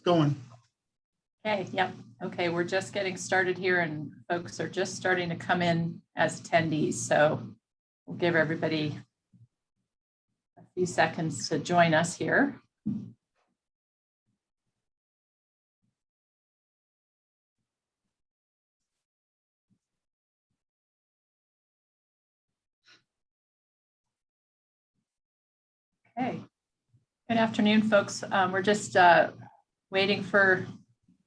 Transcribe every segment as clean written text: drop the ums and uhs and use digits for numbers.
Going. Okay, yep. Okay, we're just getting started here and folks are just starting to come in as attendees. So we'll give everybody a few seconds to join us here. Okay. Good afternoon, folks. We're just waiting for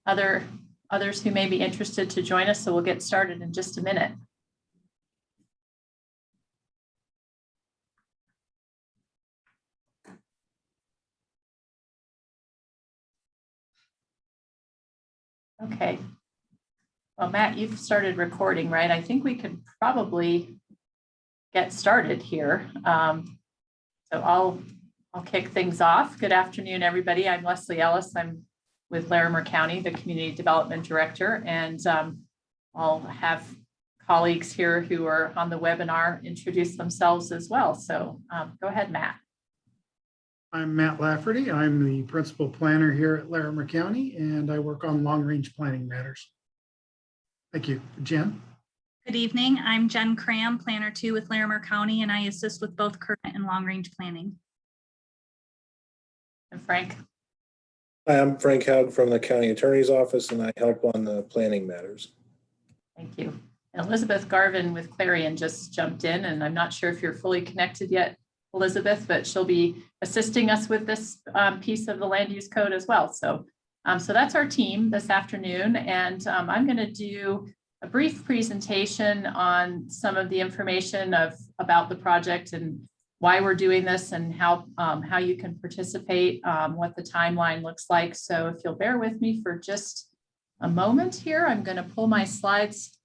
others who may be interested to join us, so we'll get started in just a minute. Okay. Well, Matt, you've started recording, right? I think we could probably get started here. So I'll kick things off. Good afternoon, everybody. I'm Leslie Ellis. I'm with Larimer County, the Community Development Director, and I'll have colleagues here who are on the webinar introduce themselves as well. So go ahead, Matt. I'm Matt Lafferty. I'm the Principal Planner here at Larimer County, and I work on long-range planning matters. Thank you. Jen? Good evening. I'm Jen Cram, Planner 2 with Larimer County, and I assist with both current and long-range planning. And Frank? Hi, I'm Frank Haug from the County Attorney's Office, and I help on the planning matters. Thank you. And Elizabeth Garvin with Clarion just jumped in, and I'm not sure if you're fully connected yet, Elizabeth, but she'll be assisting us with this piece of the land use code as well. So that's our team this afternoon, and I'm going to do a brief presentation on some of the information about the project and why we're doing this and how you can participate, what the timeline looks like. So if you'll bear with me for just a moment here, I'm going to pull my slides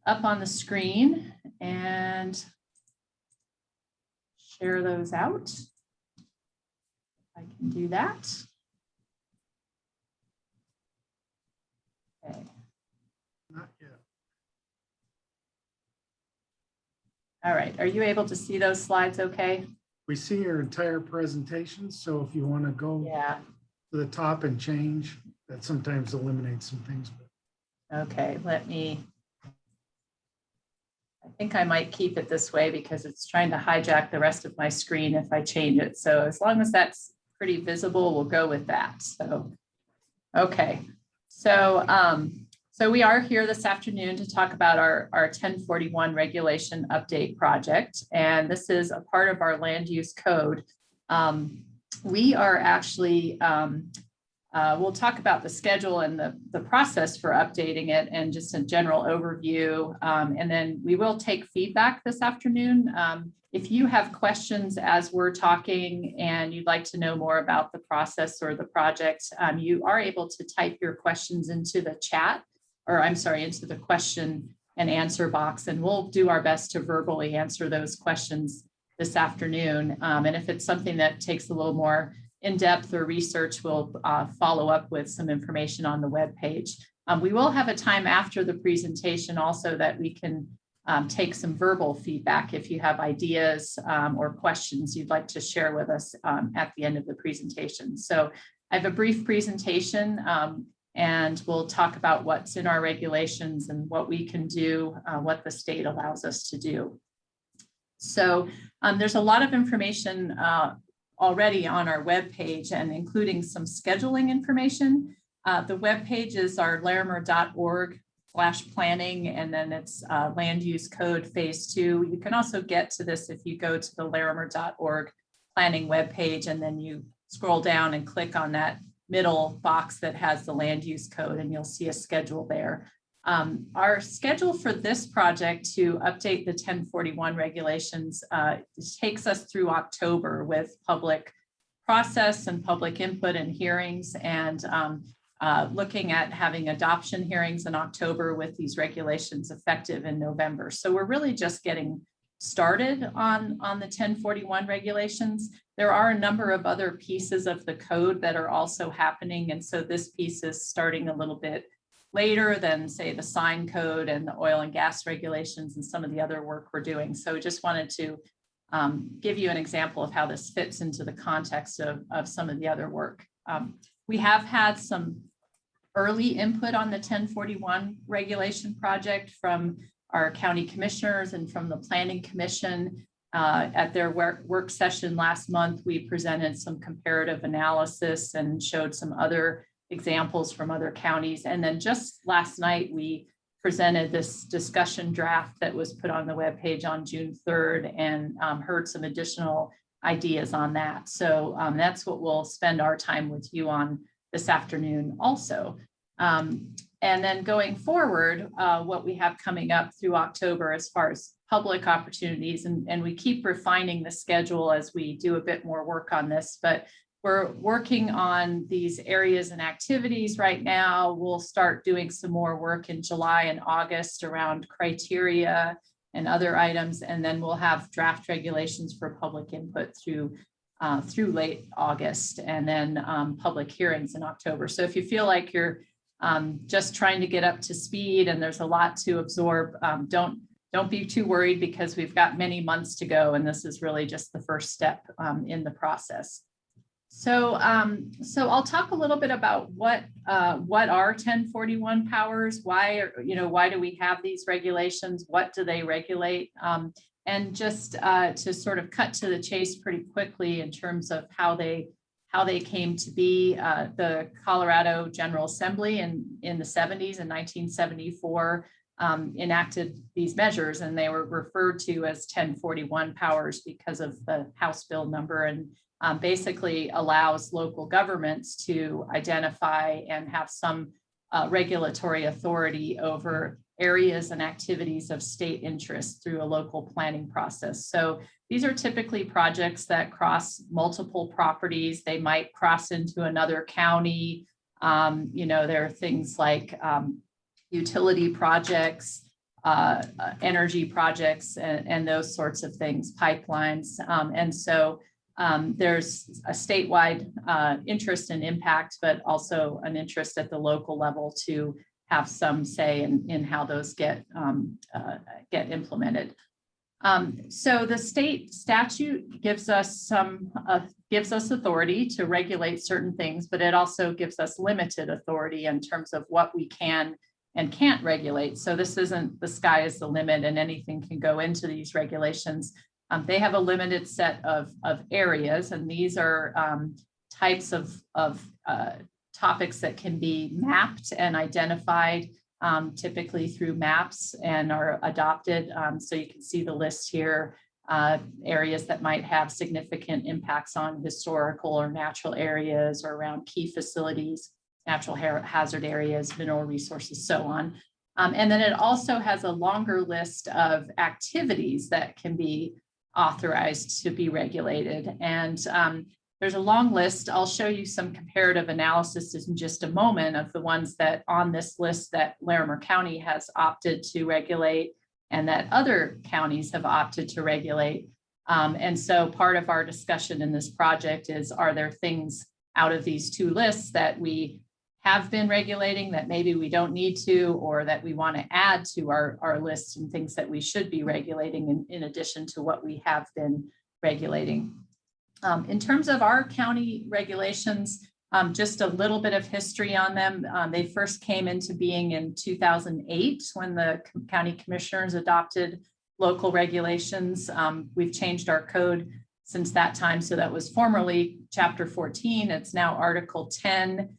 up on the screen and share those out. I can do that. Okay. Not yet. All right. Are you able to see those slides okay? We see your entire presentation, so if you want to go to the top and change, that sometimes eliminates some things. Okay, I think I might keep it this way because it's trying to hijack the rest of my screen if I change it. So as long as that's pretty visible, we'll go with that. So, okay. So we are here this afternoon to talk about our 1041 regulation update project. And this is a part of our land use code. We are actually, we'll talk about the schedule and the process for updating it and just a general overview. And then we will take feedback this afternoon. If you have questions as we're talking and you'd like to know more about the process or the project, you are able to type your questions into the chat, or I'm sorry, into the question and answer box, and we'll do our best to verbally answer those questions this afternoon. And if it's something that takes a little more in-depth or research, we'll follow up with some information on the webpage. We will have a time after the presentation also that we can take some verbal feedback if you have ideas or questions you'd like to share with us at the end of the presentation. So I have a brief presentation and we'll talk about what's in our regulations and what we can do, what the state allows us to do. So there's a lot of information already on our webpage and including some scheduling information. The webpage is our larimer.org/planning, and then it's land use code phase 2. You can also get to this if you go to the larimer.org planning webpage, and then you scroll down and click on that middle box that has the land use code, and you'll see a schedule there. Our schedule for this project to update the 1041 regulations takes us through October with public process and public input and hearings, and looking at having adoption hearings in October with these regulations effective in November. So we're really just getting started on the 1041 regulations. There are a number of other pieces of the code that are also happening. And so this piece is starting a little bit later than, say, the sign code and the oil and gas regulations and some of the other work we're doing. So just wanted to give you an example of how this fits into the context of some of the other work. We have had some early input on the 1041 regulation project from our county commissioners and from the Planning Commission. At their work session last month, we presented some comparative analysis and showed some other examples from other counties. And then just last night, we presented this discussion draft that was put on the webpage on June 3rd and heard some additional ideas on that. So that's what we'll spend our time with you on this afternoon also. And then going forward, what we have coming up through October as far as public opportunities, and we keep refining the schedule as we do a bit more work on this, but we're working on these areas and activities right now. We'll start doing some more work in July and August around criteria and other items, and then we'll have draft regulations for public input through late August, and then public hearings in October. So if you feel like you're just trying to get up to speed and there's a lot to absorb, don't be too worried, because we've got many months to go, and this is really just the first step in the process. So I'll talk a little bit about what are 1041 powers, why do we have these regulations, what do they regulate, and just to sort of cut to the chase pretty quickly in terms of how they came to be. The Colorado General Assembly in the 70s, in 1974, enacted these measures, and they were referred to as 1041 powers because of the House bill number, and basically allows local governments to identify and have some regulatory authority over areas and activities of state interest through a local planning process. So these are typically projects that cross multiple properties. They might cross into another county. There are things like utility projects, energy projects, and those sorts of things, pipelines. And so there's a statewide interest and impact, but also an interest at the local level to have some say in how those get implemented. So the state statute gives us authority to regulate certain things, but it also gives us limited authority in terms of what we can and can't regulate. So this isn't the sky is the limit and anything can go into these regulations. They have a limited set of areas, and these are types of topics that can be mapped and identified typically through maps and are adopted. So you can see the list here, areas that might have significant impacts on historical or natural areas or around key facilities, natural hazard areas, mineral resources, so on. And then it also has a longer list of activities that can be authorized to be regulated. And there's a long list. I'll show you some comparative analysis in just a moment of the ones that on this list that Larimer County has opted to regulate and that other counties have opted to regulate. And so part of our discussion in this project is, are there things out of these two lists that we have been regulating that maybe we don't need to, or that we want to add to our list, and things that we should be regulating in addition to what we have been regulating. In terms of our county regulations, just a little bit of history on them. They first came into being in 2008 when the county commissioners adopted local regulations. We've changed our code since that time. So that was formerly Chapter 14. It's now Article 10.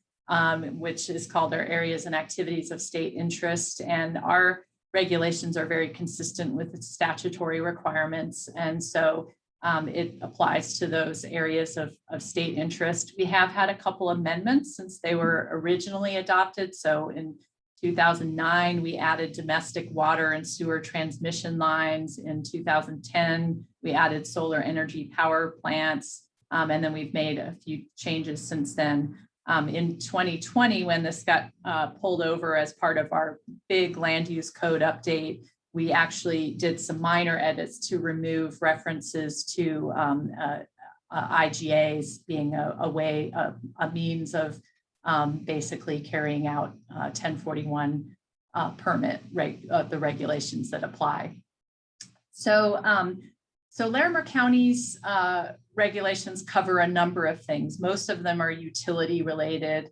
Which is called our areas and activities of state interest. And our regulations are very consistent with its statutory requirements. And so it applies to those areas of state interest. We have had a couple amendments since they were originally adopted. So in 2009, we added domestic water and sewer transmission lines. In 2010, we added solar energy power plants. And then we've made a few changes since then. In 2020, when this got pulled over as part of our big land use code update, we actually did some minor edits to remove references to IGAs being a means of basically carrying out 1041 permit, the regulations that apply. So Larimer County's regulations cover a number of things. Most of them are utility related.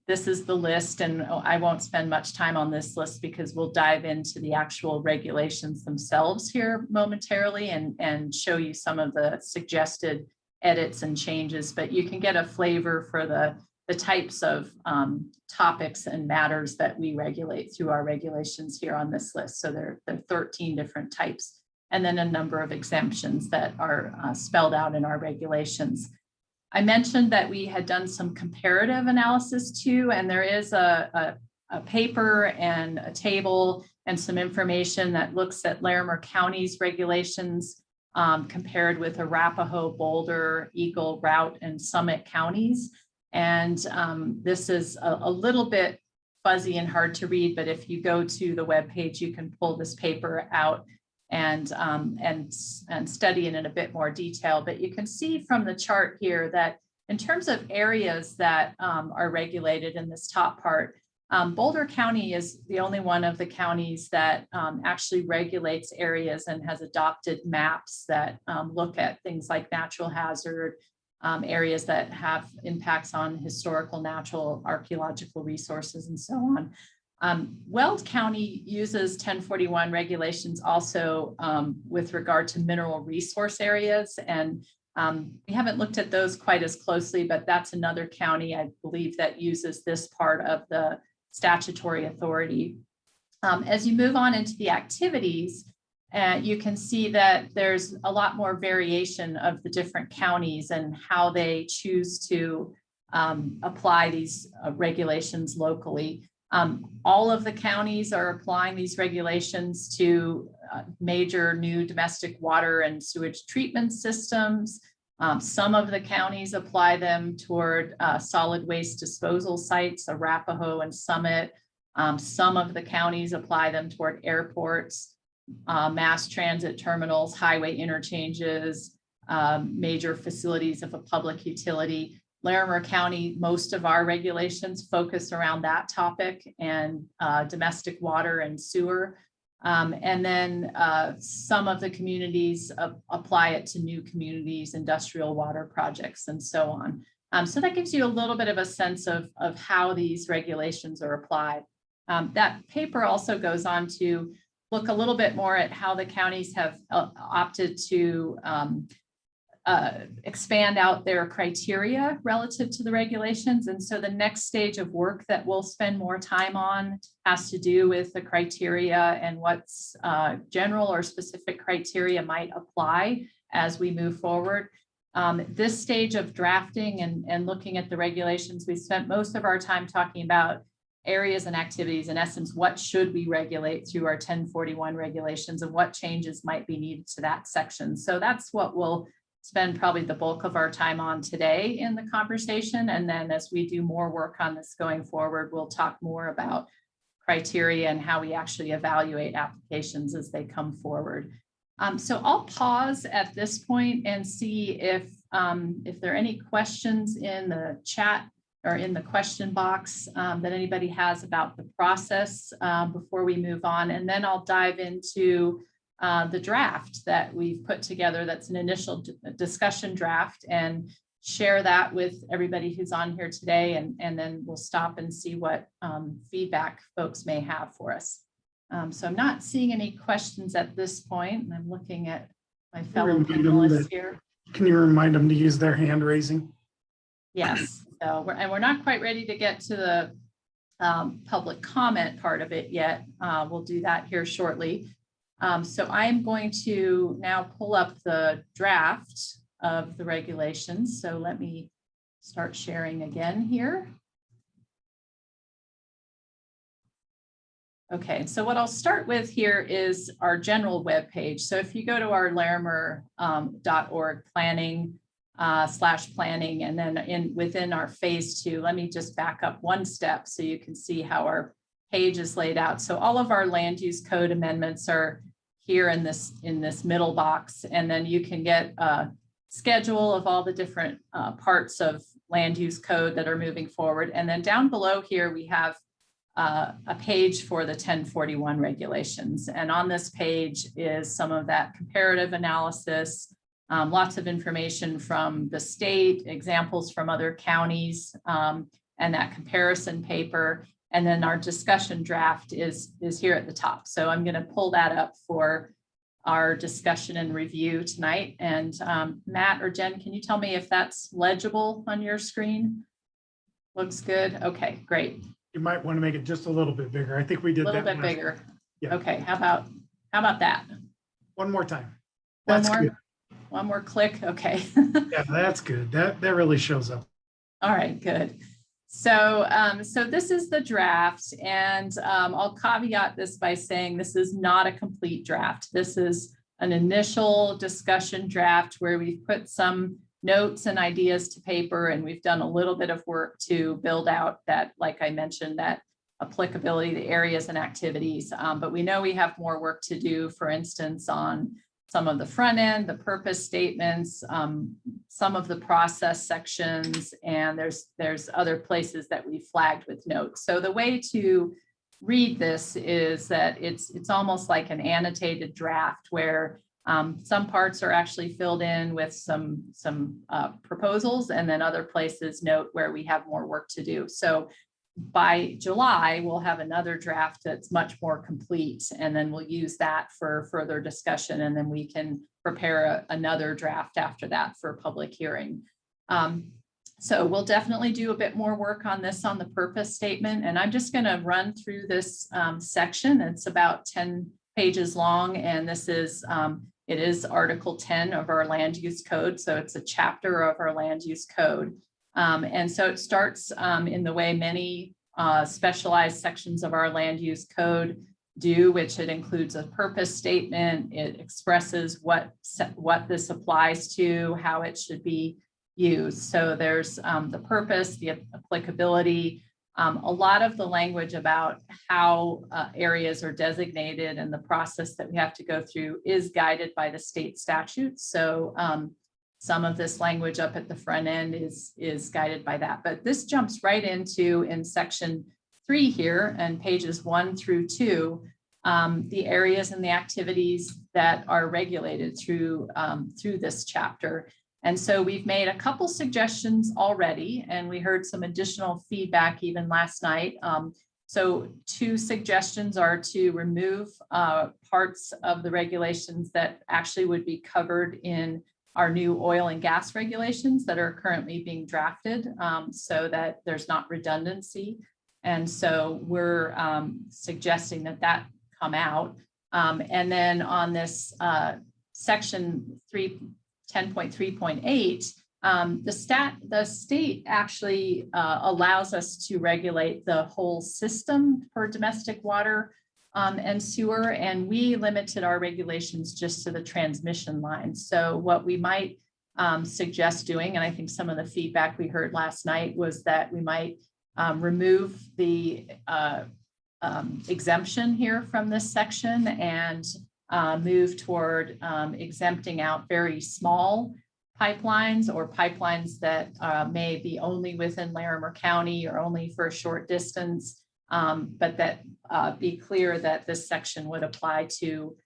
This is the list, and I won't spend much time on this list because we'll dive into the actual regulations themselves here momentarily and show you some of the suggested edits and changes, but you can get a flavor for the types of topics and matters that we regulate through our regulations here on this list. So there are 13 different types, and then a number of exemptions that are spelled out in our regulations. I mentioned that we had done some comparative analysis too, and there is a paper and a table and some information that looks at Larimer County's regulations compared with Arapahoe, Boulder, Eagle, Routt, and Summit counties. And this is a little bit fuzzy and hard to read, but if you go to the webpage, you can pull this paper out and study it in a bit more detail. But you can see from the chart here that in terms of areas that are regulated in this top part, Boulder County is the only one of the counties that actually regulates areas and has adopted maps that look at things like natural hazard, areas that have impacts on historical, natural, archaeological resources, and so on. Weld County uses 1041 regulations also with regard to mineral resource areas, and we haven't looked at those quite as closely, but that's another county, I believe, that uses this part of the statutory authority. As you move on into the activities, you can see that there's a lot more variation of the different counties and how they choose to apply these regulations locally. All of the counties are applying these regulations to major new domestic water and sewage treatment systems. Some of the counties apply them toward solid waste disposal sites, Arapahoe and Summit. Some of the counties apply them toward airports, mass transit terminals, highway interchanges, major facilities of a public utility. Larimer County, most of our regulations focus around that topic and domestic water and sewer. And then some of the communities apply it to new communities, industrial water projects, and so on. So that gives you a little bit of a sense of how these regulations are applied. That paper also goes on to look a little bit more at how the counties have opted to expand out their criteria relative to the regulations. And so the next stage of work that we'll spend more time on has to do with the criteria and what's general or specific criteria might apply as we move forward. This stage of drafting and looking at the regulations, we spent most of our time talking about areas and activities. In essence, what should we regulate through our 1041 regulations and what changes might be needed to that section. So that's what we'll spend probably the bulk of our time on today in the conversation. And then as we do more work on this going forward, we'll talk more about criteria and how we actually evaluate applications as they come forward. So I'll pause at this point and see if there are any questions in the chat or in the question box that anybody has about the process before we move on. And then I'll dive into the draft that we've put together. That's an initial discussion draft, and share that with everybody who's on here today. And then we'll stop and see what feedback folks may have for us. So I'm not seeing any questions at this point, and I'm looking at my fellow panelists here. Can you remind them to use their hand raising? Yes, so we're not quite ready to get to the public comment part of it yet. We'll do that here shortly. So I'm going to now pull up the draft of the regulations. So let me start sharing again here. Okay, so what I'll start with here is our general web page. So if you go to our larimer.org planning /planning, and then within our phase 2, let me just back up one step so you can see how our page is laid out. So all of our land use code amendments are here in this middle box, and then you can get a schedule of all the different parts of land use code that are moving forward. And then down below here, we have a page for the 1041 regulations. And on this page is some of that comparative analysis, lots of information from the state, examples from other counties, and that comparison paper. And then our discussion draft is here at the top. So I'm going to pull that up for our discussion and review tonight. And Matt or Jen, can you tell me if that's legible on your screen? Looks good. Okay, great. You might want to make it just a little bit bigger. I think we A did little that. bit last- bigger. Yeah. Okay, how about that? One more time. One That's more, good. one more click. Okay. Yeah, that's good. That really shows up. All right, good. So, so this is the draft, and I'll caveat this by saying this is not a complete draft. This is an initial discussion draft where we've put some notes and ideas to paper, and we've done a little bit of work to build out that, like I mentioned, that applicability, the areas and activities. But we know we have more work to do, for instance, on some of the front end, the purpose statements, some of the process sections, and there's other places that we flagged with notes. So the way to read this is that it's almost like an annotated draft where some parts are actually filled in with some proposals, and then other places note where we have more work to do. So by July, we'll have another draft that's much more complete, and then we'll use that for further discussion, and then we can prepare another draft after that for public hearing. So we'll definitely do a bit more work on this on the purpose statement, and I'm just going to run through this section. It's about 10 pages long, and this is it is Article 10 of our land use code, so it's a chapter of our land use code. And so it starts in the way many specialized sections of our land use code do, which it includes a purpose statement. It expresses what this applies to, how it should be used. So there's the purpose, the applicability, a lot of the language about how areas are designated and the process that we have to go through is guided by the state statutes. So some of this language up at the front end is guided by that, but this jumps right into in section 3 here and pages 1 through 2, the areas and the activities that are regulated through this chapter. And so we've made a couple suggestions already, and we heard some additional feedback even last night. So 2 suggestions are to remove parts of the regulations that actually would be covered in our new oil and gas regulations that are currently being drafted, so that there's not redundancy. And so we're suggesting that come out. And then on this section 10.3.8, the state actually allows us to regulate the whole system for domestic water and sewer, and we limited our regulations just to the transmission line. So what we might suggest doing, and I think some of the feedback we heard last night was that we might remove the exemption here from this section and move toward exempting out very small pipelines or pipelines that may be only within Larimer County or only for a short distance, but that be clear that this section would apply to,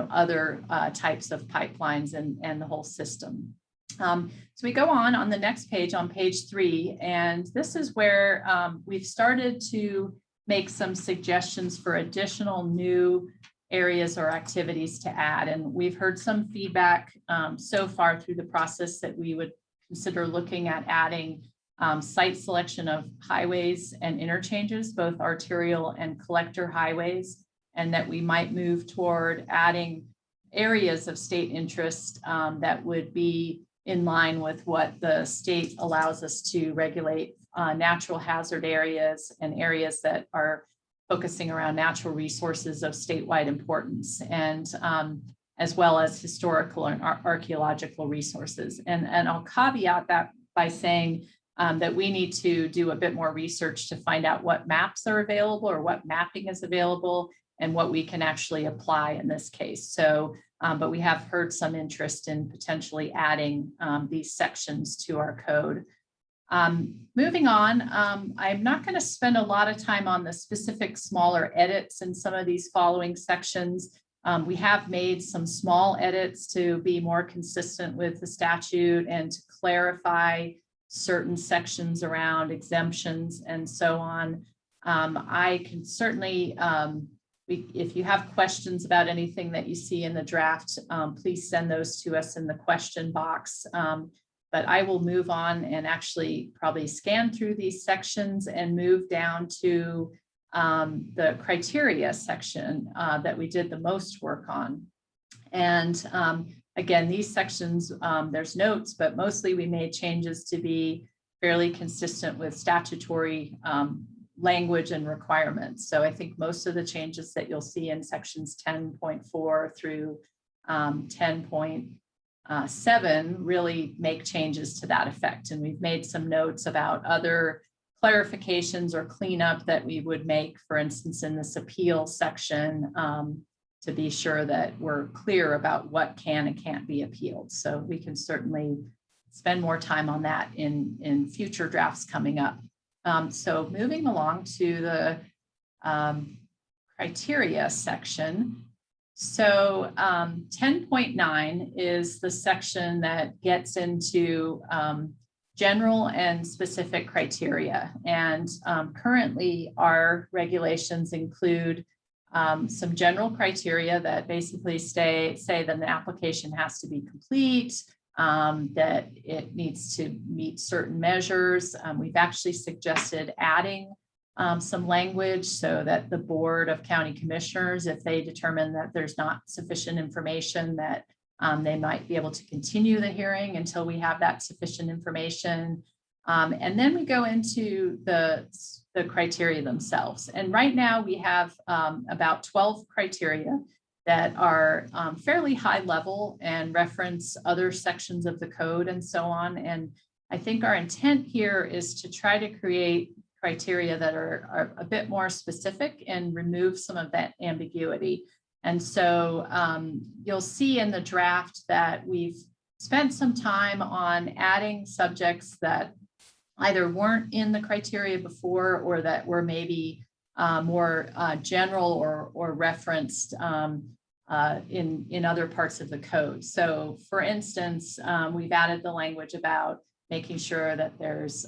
other types of pipelines and the whole system. So we go on the next page, on page 3, and this is where we've started to make some suggestions for additional new areas or activities to add. And we've heard some feedback so far through the process that we would consider looking at adding site selection of highways and interchanges, both arterial and collector highways, and that we might move toward adding areas of state interest that would be in line with what the state allows us to regulate, natural hazard areas and areas that are focusing around natural resources of statewide importance, and as well as historical and archaeological resources. And I'll caveat that by saying that we need to do a bit more research to find out what maps are available or what mapping is available and what we can actually apply in this case. So, but we have heard some interest in potentially adding these sections to our code. Moving on, I'm not going to spend a lot of time on the specific smaller edits in some of these following sections. We have made some small edits to be more consistent with the statute and to clarify certain sections around exemptions and so on. I can certainly, if you have questions about anything that you see in the draft, please send those to us in the question box. But I will move on and actually probably scan through these sections and move down to the criteria section that we did the most work on. And again, these sections, there's notes, but mostly we made changes to be fairly consistent with statutory language and requirements. So I think most of the changes that you'll see in sections 10.4 through 10.7 really make changes to that effect. And we've made some notes about other clarifications or cleanup that we would make, for instance, in this appeal section, to be sure that we're clear about what can and can't be appealed. So we can certainly spend more time on that in future drafts coming up. So moving along to the criteria section. So 10.9 is the section that gets into general and specific criteria. And currently our regulations include some general criteria that basically say that an application has to be complete, that it needs to meet certain measures. We've actually suggested adding some language so that the Board of County Commissioners, if they determine that there's not sufficient information, that they might be able to continue the hearing until we have that sufficient information. And then we go into the criteria themselves. And right now we have about 12 criteria that are fairly high level and reference other sections of the code and so on. And I think our intent here is to try to create criteria that are a bit more specific and remove some of that ambiguity. And so you'll see in the draft that we've spent some time on adding subjects that either weren't in the criteria before or that were maybe more general or referenced in other parts of the code. So for instance, we've added the language about making sure that there's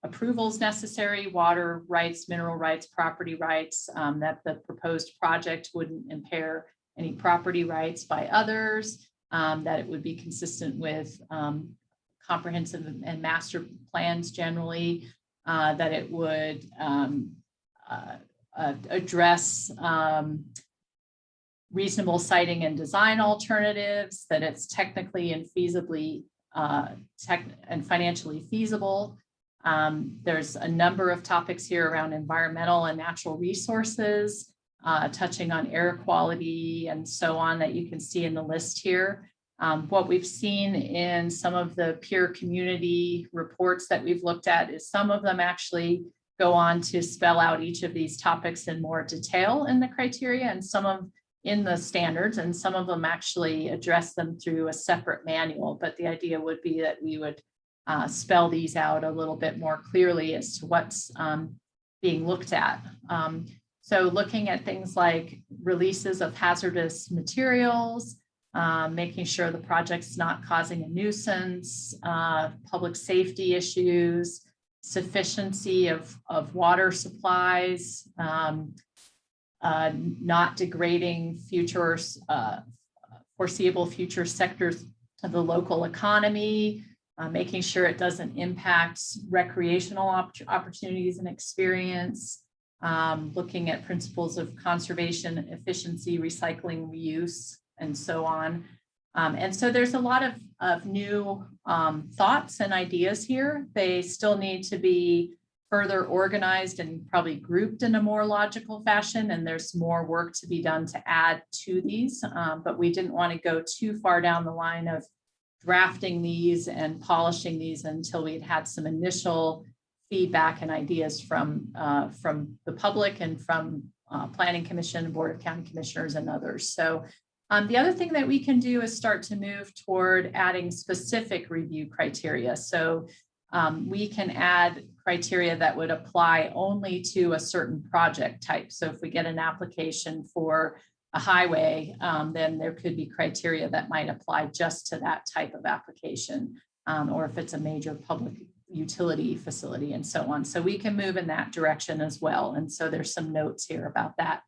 approvals necessary, water rights, mineral rights, property rights, that the proposed project wouldn't impair any property rights by others, that it would be consistent with comprehensive and master plans generally, that it would address reasonable siting and design alternatives, that it's technically and feasibly and financially feasible. There's a number of topics here around environmental and natural resources, touching on air quality and so on that you can see in the list here. What we've seen in some of the peer community reports that we've looked at is some of them actually go on to spell out each of these topics in more detail in the criteria, and some of in the standards, and some of them actually address them through a separate manual. But the idea would be that we would spell these out a little bit more clearly as to what's being looked at. So looking at things like releases of hazardous materials, making sure the project's not causing a nuisance, public safety issues, sufficiency of water supplies, not degrading future foreseeable future sectors of the local economy, making sure it doesn't impact recreational opportunities and experience, looking at principles of conservation, efficiency, recycling, reuse, and so on. And so there's a lot of new thoughts and ideas here. They still need to be further organized and probably grouped in a more logical fashion. And there's more work to be done to add to these, but we didn't want to go too far down the line of drafting these and polishing these until we'd had some initial feedback and ideas from the public and from Planning Commission, Board of County Commissioners, and others. So the other thing that we can do is start to move toward adding specific review criteria. So we can add criteria that would apply only to a certain project type. So if we get an application for a highway, then there could be criteria that might apply just to that type of application, or if it's a major public utility facility and so on. So we can move in that direction as well. And so there's some notes here about that.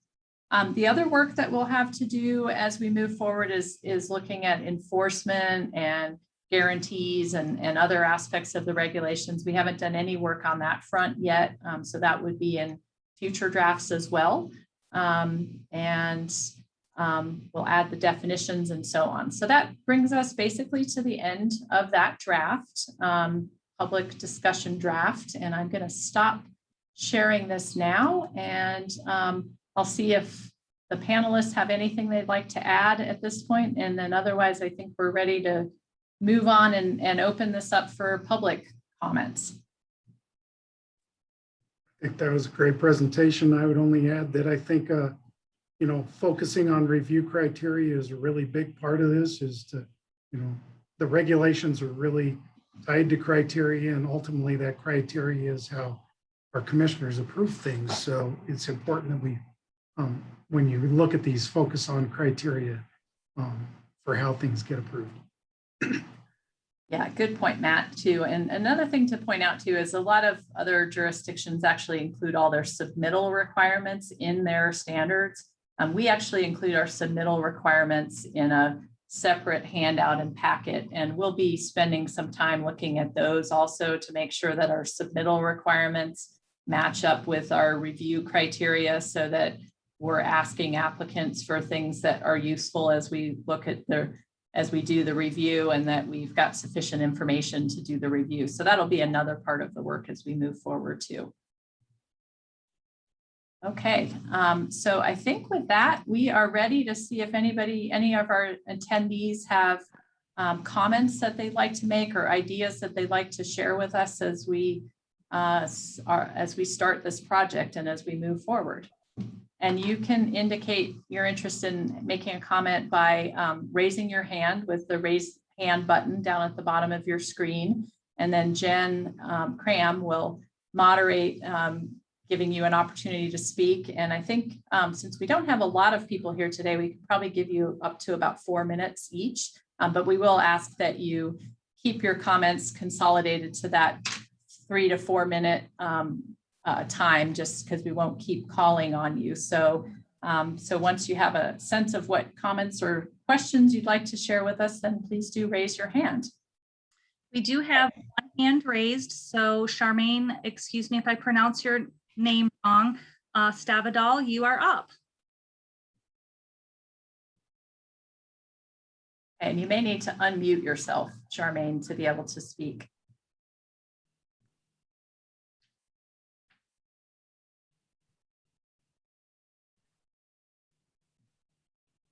The other work that we'll have to do as we move forward is looking at enforcement and guarantees and other aspects of the regulations. We haven't done any work on that front yet. So that would be in future drafts as well. We'll add the definitions and so on. So that brings us basically to the end of that draft, public discussion draft. And I'm going to stop sharing this now, and I'll see if the panelists have anything they'd like to add at this point. And then otherwise, I think we're ready to move on and open this up for public comments. I think that was a great presentation. I would only add that I think, focusing on review criteria is a really big part of this. Is to, the regulations are really tied to criteria, and ultimately that criteria is how our commissioners approve things. So it's important that we, when you look at these, focus on criteria for how things get approved. Yeah, good point, Matt, too. And another thing to point out too is a lot of other jurisdictions actually include all their submittal requirements in their standards. We actually include our submittal requirements in a separate handout and packet, and we'll be spending some time looking at those also to make sure that our submittal requirements match up with our review criteria, so that we're asking applicants for things that are useful as we look at as we do the review, and that we've got sufficient information to do the review. So that'll be another part of the work as we move forward too. Okay, so I think with that, we are ready to see if any of our attendees have comments that they'd like to make, or ideas that they'd like to share with us as we start this project and as we move forward. And you can indicate your interest in making a comment by raising your hand with the raise hand button down at the bottom of your screen. And then Jen Cram will moderate, giving you an opportunity to speak. And I think since we don't have a lot of people here today, we could probably give you up to about 4 minutes each. But we will ask that you keep your comments consolidated to that 3 to 4 minute time, just because we won't keep calling on you. So once you have a sense of what comments or questions you'd like to share with us, then please do raise your hand. We do have one hand raised. So Charmaine, excuse me if I pronounce your name wrong, Stavadal, you are up. And you may need to unmute yourself, Charmaine, to be able to speak.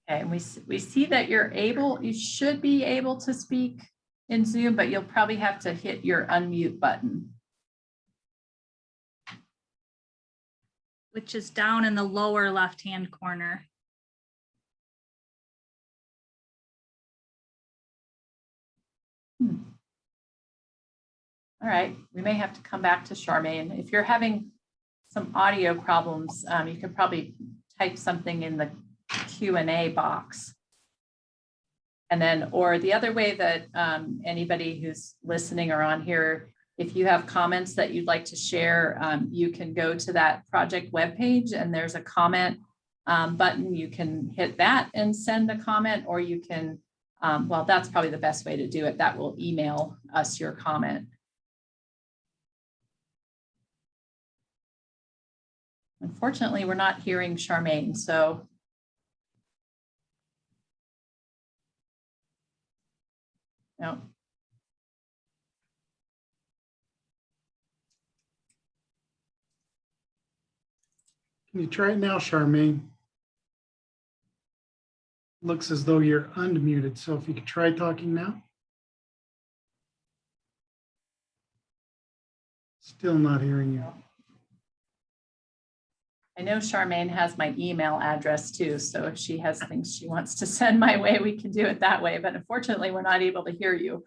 Okay, and we see that you should be able to speak in Zoom, but you'll probably have to hit your unmute button, which is down in the lower left-hand corner. All right, we may have to come back to Charmaine. If you're having some audio problems, you could probably type something in the Q&A box. And then, or the other way that anybody who's listening or on here, if you have comments that you'd like to share, you can go to that project webpage, and there's a comment button. You can hit that and send a comment, or you can, well, that's probably the best way to do it. That will email us your comment. Unfortunately, we're not hearing Charmaine, so. No. Can you try it now, Charmaine? Looks as though you're unmuted, so if you could try talking now. Still not hearing you. I know Charmaine has my email address too, so if she has things she wants to send my way, we can do it that way, but unfortunately, we're not able to hear you.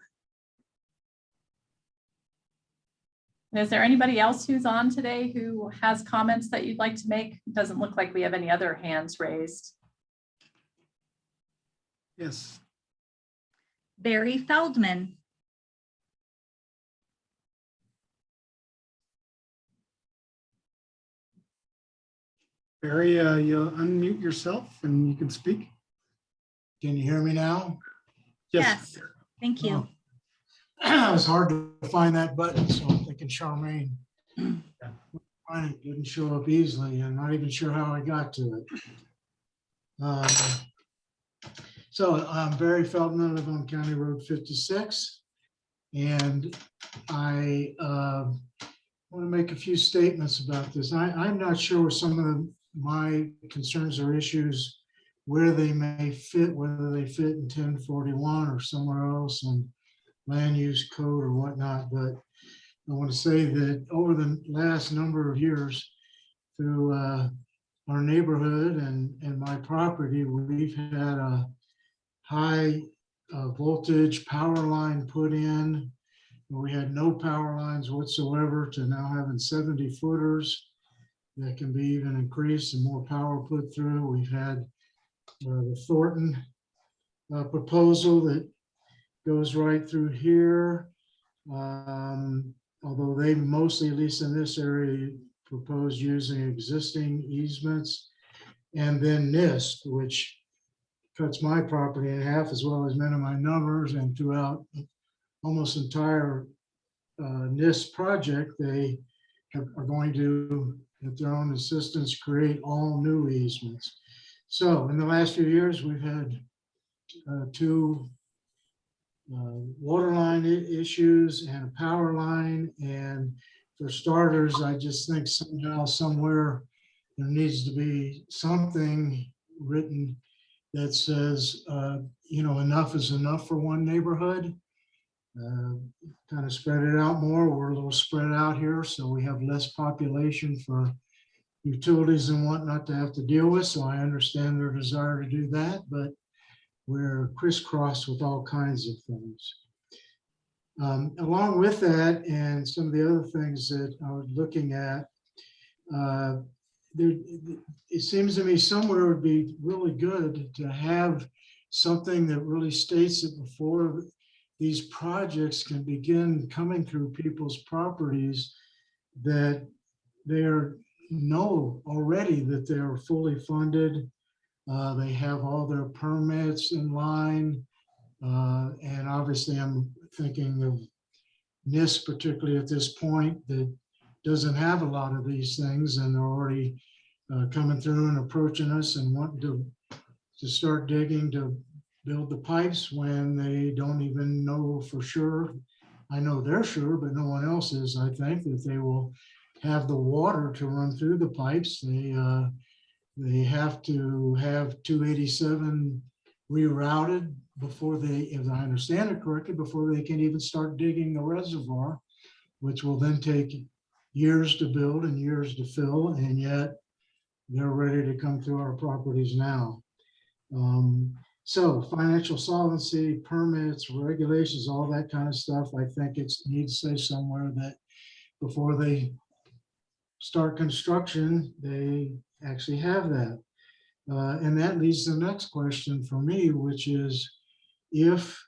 Is there anybody else who's on today who has comments that you'd like to make? It doesn't look like we have any other hands raised. Yes. Barry Feldman, Barry, you unmute yourself and you can speak. Can you hear me now? yes, thank you. Oh. It was hard to find that button, so I'm thinking Charmaine. Find it didn't show up easily. I'm not even sure how I got to it. So I'm Barry Feldman, I live on County Road 56. And I want to make a few statements about this. I'm not sure what some of my concerns or issues, where they may fit, whether they fit in 1041 or somewhere else in land use code or whatnot. But I want to say that over the last number of years through our neighborhood and my property, we've had a high voltage power line put in. We had no power lines whatsoever to now having 70 footers that can be even increased and more power put through. We've had the Thornton proposal that goes right through here. Although they mostly, at least in this area, propose using existing easements. And then NIST, which cuts my property in half as well as many of my numbers, and throughout almost entire NIST project, they are going to, at their own assistance, create all new easements. So in the last few years, we've had two water line issues and a power line. And for starters, I just think somehow, somewhere, there needs to be something written that says, enough is enough for one neighborhood. Kind of spread it out more. We're a little spread out here, so we have less population for utilities and whatnot to have to deal with. So I understand their desire to do that, but we're crisscrossed with all kinds of things. Along with that, and some of the other things that I was looking at, it seems to me somewhere would be really good to have something that really states it before these projects can begin coming through people's properties, that they know already that they are fully funded. They have all their permits in line. And obviously I'm thinking of NIST, particularly at this point, that doesn't have a lot of these things, and they're already coming through and approaching us and wanting to start digging to build the pipes when they don't even know for sure. I know they're sure, but no one else is, I think, that they will have the water to run through the pipes. They have to have 287 rerouted before they, if I understand it correctly, before they can even start digging the reservoir, which will then take years to build and years to fill, and yet they're ready to come through our properties now. So financial solvency, permits, regulations, all that kind of stuff, I think it needs to say somewhere that before they start construction, they actually have that. And that leads to the next question for me, which is, if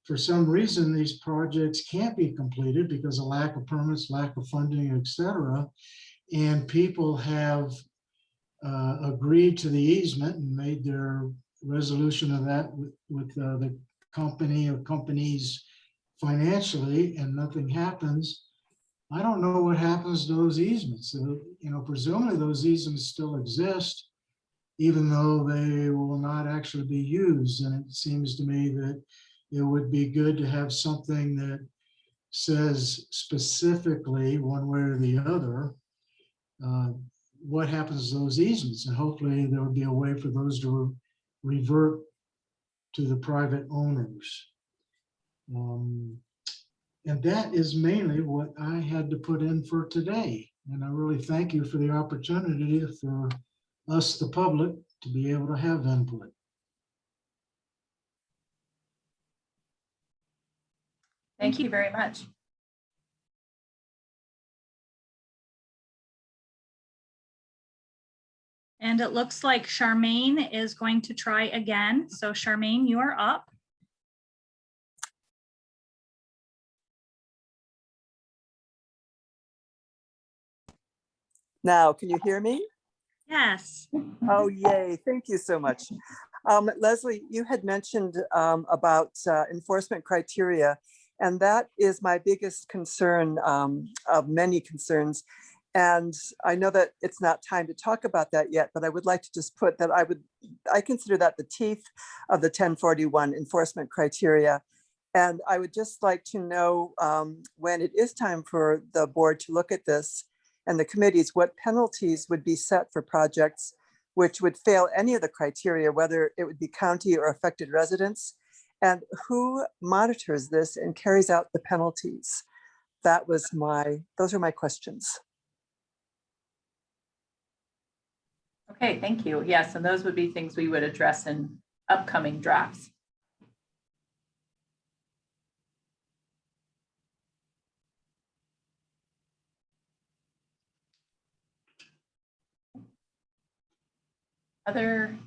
for some reason these projects can't be completed because of lack of permits, lack of funding, et cetera, and people have agreed to the easement and made their resolution of that with the company or companies financially, and nothing happens, I don't know what happens to those easements. So, presumably those easements still exist, even though they will not actually be used. And it seems to me that it would be good to have something that says specifically, one way or the other, what happens to those easements. And hopefully there would be a way for those to revert to the private owners. And that is mainly what I had to put in for today. And I really thank you for the opportunity for us, the public, to be able to have input. Thank you very much. And it looks like Charmaine is going to try again. So Charmaine, you are up. Now, can you hear me? Yes. Oh, yay. Thank you so much. Leslie, you had mentioned about enforcement criteria, and that is my biggest concern of many concerns. And I know that it's not time to talk about that yet, but I would like to just put that I consider that the teeth of the 1041 enforcement criteria. And I would just like to know when it is time for the board to look at this and the committees, what penalties would be set for projects which would fail any of the criteria, whether it would be county or affected residents, and who monitors this and carries out the penalties? Those are my questions. Okay, thank you. Yes, and those would be things we would address in upcoming drafts.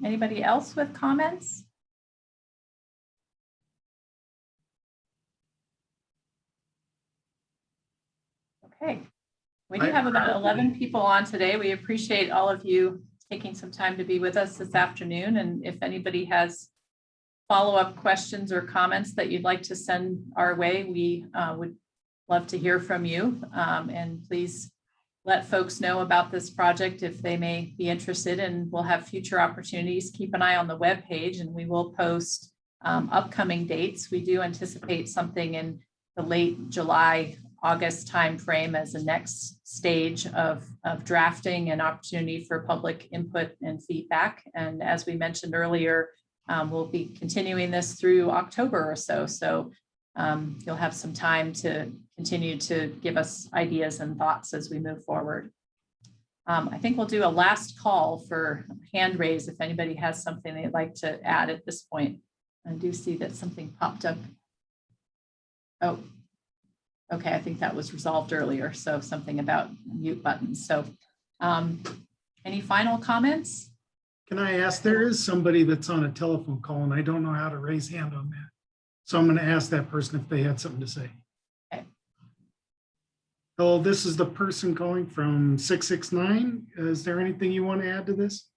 Anybody else with comments? Okay, we do have about 11 people on today. We appreciate all of you taking some time to be with us this afternoon. And if anybody has follow-up questions or comments that you'd like to send our way, we would love to hear from you. And please let folks know about this project if they may be interested, and we'll have future opportunities. Keep an eye on the webpage, and we will post upcoming dates. We do anticipate something in the late July, August timeframe as the next stage of drafting and opportunity for public input and feedback. And as we mentioned earlier, we'll be continuing this through October or so. So you'll have some time to continue to give us ideas and thoughts as we move forward. I think we'll do a last call for hand raise if anybody has something they'd like to add at this point. I do see that something popped up. Oh, okay, I think that was resolved earlier. So something about mute buttons. So any final comments? Can I ask, there is somebody that's on a telephone call and I don't know how to raise hand on that. So I'm going to ask that person if they had something to say. Okay. Hello, this is the person calling from 669. Is there anything you want to add to this?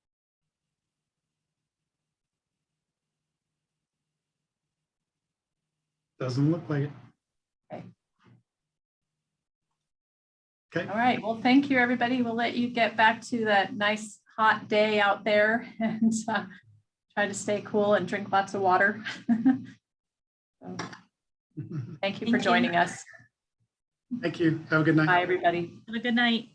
Doesn't look like it. Okay. Okay. All right. Well, thank you, everybody. We'll let you get back to that nice hot day out there and try to stay cool and drink lots of water. So, thank you for joining us. Thank you. Have a good night. Bye, everybody. Have a good night.